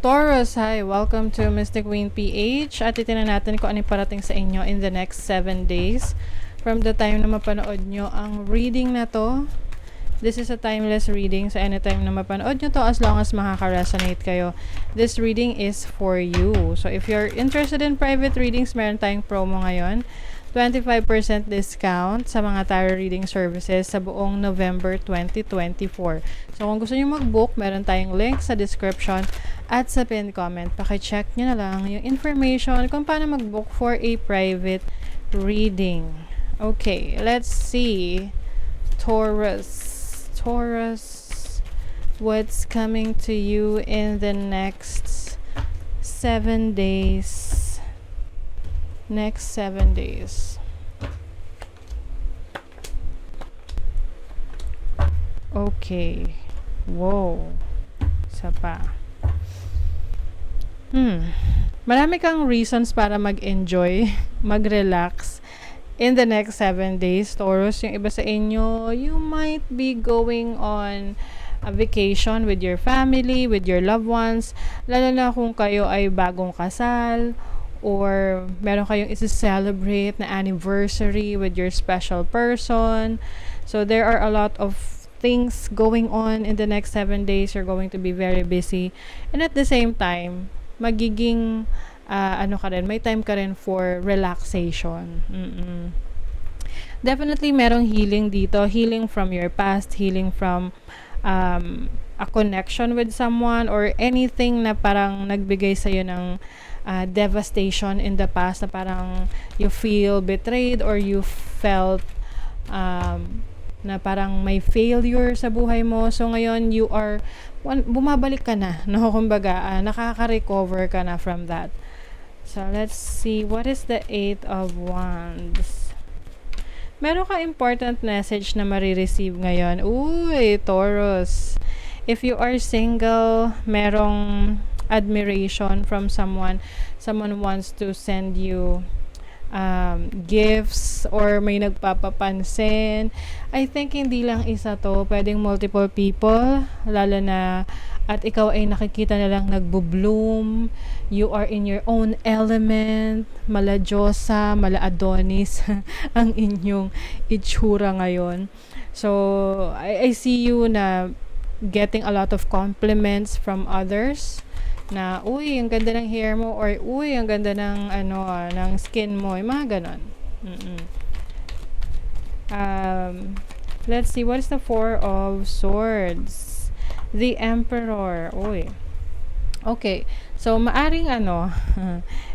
Taurus, hi! Welcome to Mystic Queen PH at titignan natin kung ano yung parating sa inyo in the next 7 days from the time na mapanood nyo ang reading na to. This is a timeless reading, so anytime na mapanood nyo to, as long as makaka-resonate kayo, this reading is for you. So if you're interested in private readings, meron tayong promo ngayon, 25% discount sa mga tarot reading services sa buong November 2024. So kung gusto niyo mag-book, meron tayong link sa description at sa pinned comment. Paki-check niyo na lang yung information kung paano mag-book for a private reading. Okay, let's see. Taurus, what's coming to you in the next 7 days? Next 7 days. Okay. Wow. Isa pa. Marami kang reasons para mag-enjoy, mag-relax in the next 7 days, Taurus. Yung iba sa inyo, you might be going on a vacation with your family, with your loved ones, lalo na kung kayo ay bagong kasal, or meron kayong isi-celebrate na anniversary with your special person. So there are a lot of things going on in the next 7 days. You're going to be very busy. And at the same time, magiging may time ka rin for relaxation. Definitely merong healing dito. Healing from your past, healing from a connection with someone, or anything na parang nagbigay sa'yo ng devastation in the past, na parang you feel betrayed or you felt na parang may failure sa buhay mo. So ngayon you are bumabalik ka na, no? Kumbaga nakaka-recover ka na from that. So let's see, what is the 8 of Wands? Meron ka important message na marireceive ngayon. Uy, Taurus, if you are single, merong admiration from someone wants to send you gifts, or may nagpapapansin. I think hindi lang isa to, pwedeng multiple people, lalo na at ikaw ay nakikita na lang nagbo-bloom, you are in your own element, mala Diyosa, mala Adonis ang inyong itsura ngayon. So I see you na getting a lot of compliments from others, na uy, ang ganda ng hair mo, or uy, ang ganda ng ng skin mo, yung mga ganon. Let's see, what is the 4 of Swords? The Emperor. Uy. Okay. So maaring yung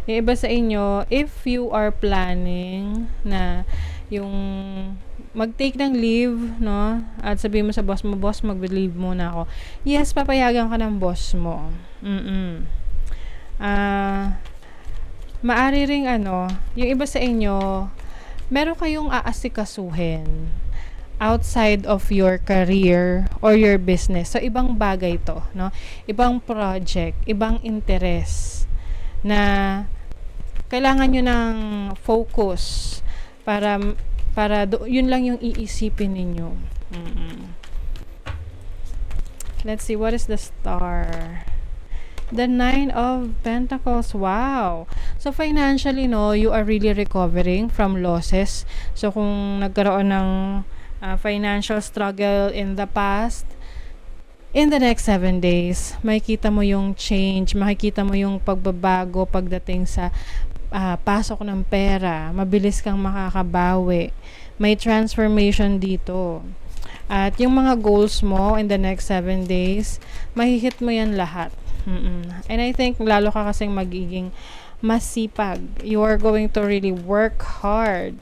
iba sa inyo, if you are planning na yung mag-take ng leave, no? At sabihin mo sa boss mo, boss, mag-leave muna ako. Yes, papayagan ka ng boss mo. Maari ring yung iba sa inyo, meron kayong aasikasuhin outside of your career or your business. So ibang bagay to, no? Ibang project, ibang interest na kailangan nyo ng focus para yun lang yung iisipin ninyo. Let's see, what is the Star? The 9 of Pentacles. Wow! So financially, no, you are really recovering from losses. So kung nagkaroon ng financial struggle in the past, in the next 7 days, makikita mo yung change, makikita mo yung pagbabago pagdating sa pasok ng pera, mabilis kang makakabawi, may transformation dito. At yung mga goals mo in the next 7 days, mahihit mo yan lahat. And I think lalo ka kasing magiging masipag. You are going to really work hard.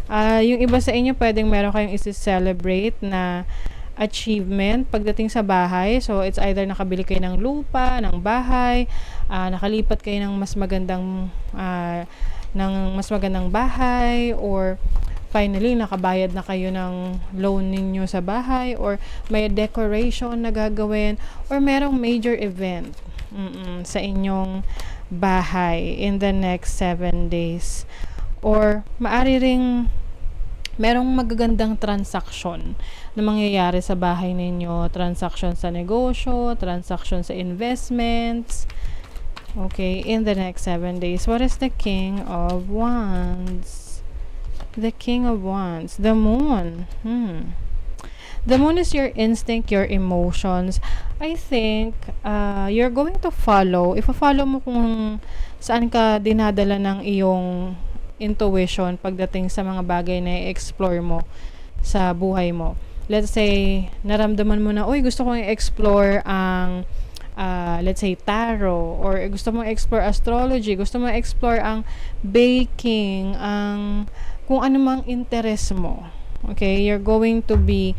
Yung iba sa inyo, pwedeng meron kayong isi-celebrate na achievement pagdating sa bahay. So it's either nakabili kayo ng lupa, ng bahay, nakalipat kayo ng mas magandang bahay, or finally nakabayad na kayo ng loan ninyo sa bahay, or may decoration na gagawin, or merong major event sa inyong bahay in the next 7 days. Or maari ring merong magagandang transaction na mangyayari sa bahay ninyo, transaction sa negosyo, transaction sa investments. Okay, in the next 7 days, what is the King of Wands? The King of Wands, the Moon. The Moon is your instinct, your emotions. I think you're going to follow. If-follow mo kung saan ka dinadala ng iyong intuition pagdating sa mga bagay na i-explore mo sa buhay mo. Let's say, naramdaman mo na, uy, gusto kong i-explore ang let's say tarot, or gusto mong explore astrology, gusto mong explore ang baking, ang kung ano mang interest mo. Okay, you're going to be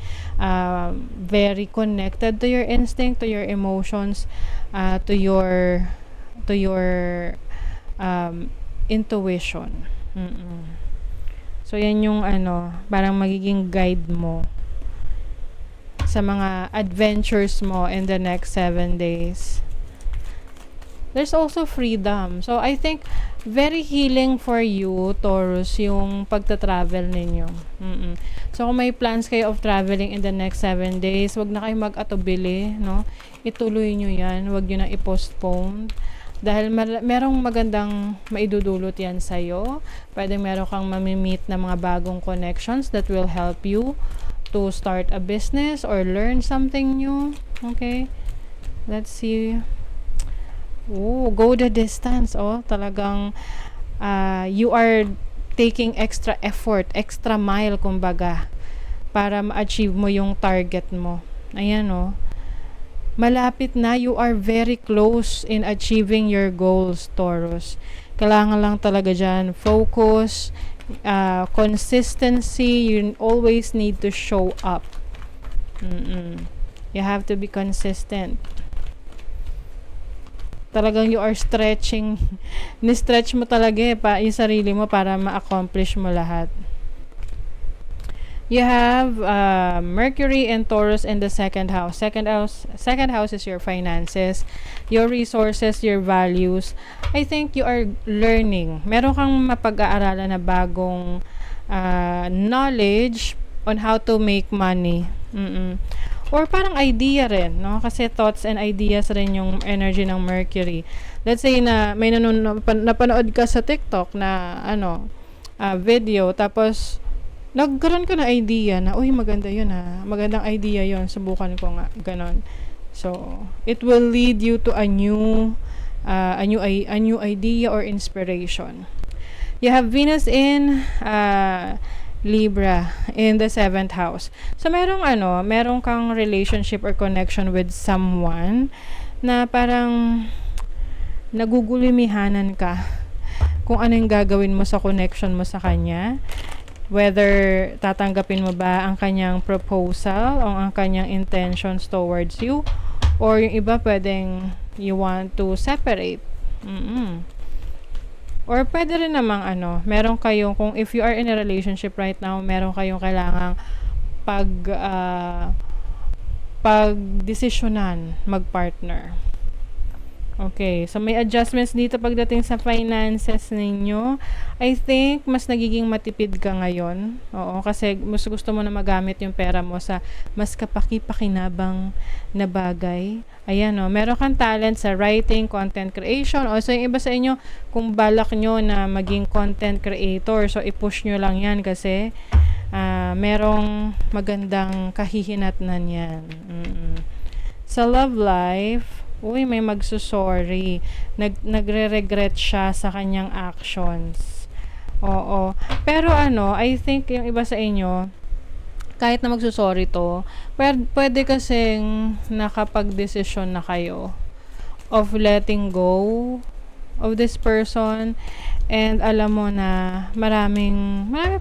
very connected to your instinct, to your emotions, to your intuition. So yan yung parang magiging guide mo sa mga adventures mo in the next 7 days. There's also freedom. So I think very healing for you, Taurus, yung pagta-travel ninyo. So kung may plans kayo of traveling in the next 7 days, wag na kayo mag-atubili, no? Ituloy nyo yan, wag nyo na i-postpone. Dahil merong magandang maidudulot yan sa'yo. Pwedeng meron kang mamimit na mga bagong connections that will help you to start a business or learn something new. Okay? Let's see. Oh, go the distance. Oh, talagang you are taking extra effort, extra mile kumbaga, para ma-achieve mo yung target mo. Ayan, oh. Malapit na, you are very close in achieving your goals, Taurus. Kailangan lang talaga dyan focus, consistency. You always need to show up. You have to be consistent. Talagang you are stretching. Ni-stretch mo talaga yung sarili mo para ma-accomplish mo lahat. You have Mercury and Taurus in the second house. Second house is your finances, your resources, your values. I think you are learning. Meron kang mapag-aaralan na bagong knowledge on how to make money. Or parang idea rin, no? Kasi thoughts and ideas rin yung energy ng Mercury. Let's say na may napanood ka sa TikTok na video, tapos nagkaroon ka na idea na, uy, maganda yun ha. Magandang idea yun. Subukan ko nga. Ganon. So, it will lead you to a new idea or inspiration. You have Venus in Libra in the 7th house. So, merong kang relationship or connection with someone na parang nagugulimihanan ka kung ano yung gagawin mo sa connection mo sa kanya. Whether tatanggapin mo ba ang kanyang proposal o ang kanyang intentions towards you, or yung iba pwedeng you want to separate. Or pwede rin namang meron kayong, kung if you are in a relationship right now, meron kayong kailangang pag-desisyonan mag-partner. Okay, so may adjustments dito pagdating sa finances ninyo. I think mas nagiging matipid ka ngayon. Oo, kasi mas gusto mo na magamit yung pera mo sa mas kapaki-pakinabang na bagay. Ayan, meron kang talent sa writing, content creation. O, so yung iba sa inyo, kung balak nyo na maging content creator, so i-push nyo lang yan kasi merong magandang kahihinatnan yan. Sa love life, uy, may magsusorry. Nagre-regret siya sa kanyang actions. Oo. Pero I think yung iba sa inyo, kahit na magsusorry to, pwede kasing nakapag-desisyon na kayo of letting go of this person, and alam mo na marami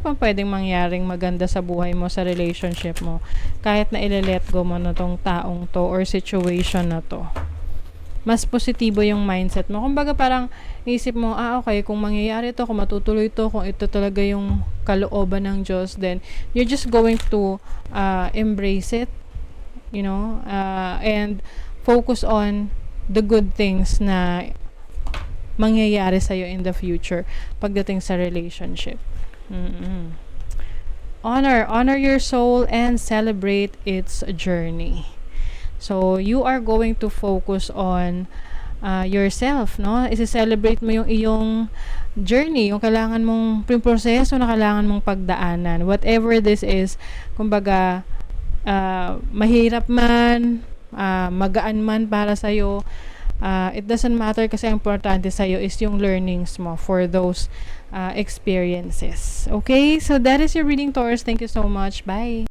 pang pwedeng mangyaring maganda sa buhay mo, sa relationship mo, kahit na ile-let go mo na tong taong to or situation na to. Mas positibo yung mindset mo. Kumbaga parang isip mo, okay, kung mangyayari to, kung matutuloy to, kung ito talaga yung kalooban ng Diyos, then you're just going to embrace it, and focus on the good things na mangyayari sa'yo in the future pagdating sa relationship. honor your soul and celebrate its journey. So you are going to focus on yourself, no? I-celebrate mo yung iyong journey, yung kailangan mong proseso na kailangan mong pagdaanan. Whatever this is, kumbaga, mahirap man, magaan man para sa'yo, it doesn't matter kasi ang importante sa'yo is yung learnings mo for those experiences. Okay? So that is your reading, Taurus. Thank you so much. Bye!